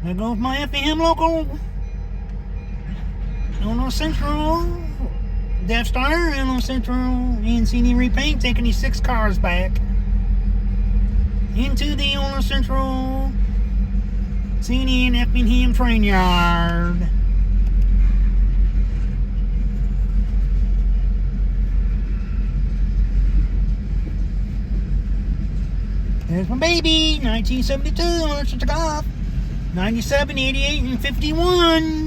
There goes my Effingham local. Illinois Central. Death Star, Illinois Central. Mancini repaint, taking these 6 cars back. Into the Illinois Central. Mancini and Effingham train yard. There's my baby, 1972, let's take off. 97, 88, and 51.